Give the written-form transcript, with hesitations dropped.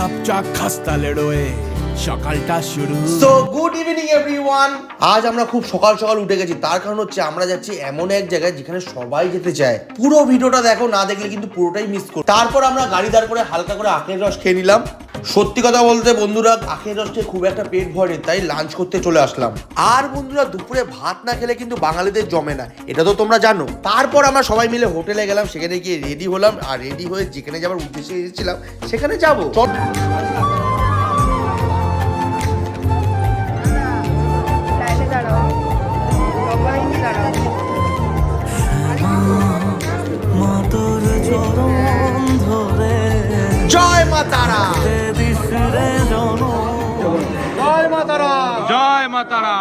চাপচাপ খাস্তা লেড়োয়ে সকালটা শুরু। So good evening everyone. আজ আমরা খুব সকাল সকাল উঠে গেছি, তার কারণ হচ্ছে আমরা যাচ্ছি এমন এক জায়গায় যেখানে সবাই যেতে চায়। পুরো ভিডিওটা দেখো, না দেখলে কিন্তু পুরোটাই মিস করো। তারপর আমরা গাড়ি দাঁড় করে হালকা করে আখের রস খেয়ে নিলাম। সত্যি কথা বলতে বন্ধুরা, আখের রস খেয়ে খুব একটা পেট ভরে, তাই লাঞ্চ করতে চলে আসলাম। আর বন্ধুরা, দুপুরে ভাত না খেলে কিন্তু বাঙালিদের জমে না, এটা তো তোমরা জানো। তারপর আমরা সবাই মিলে হোটেলে গেলাম, সেখানে গিয়ে রেডি হলাম, আর রেডি হয়ে যেখানে যাওয়ার উদ্দেশ্যে এসেছিলাম সেখানে যাবো। জয় মা তারা, জয় মা তারা।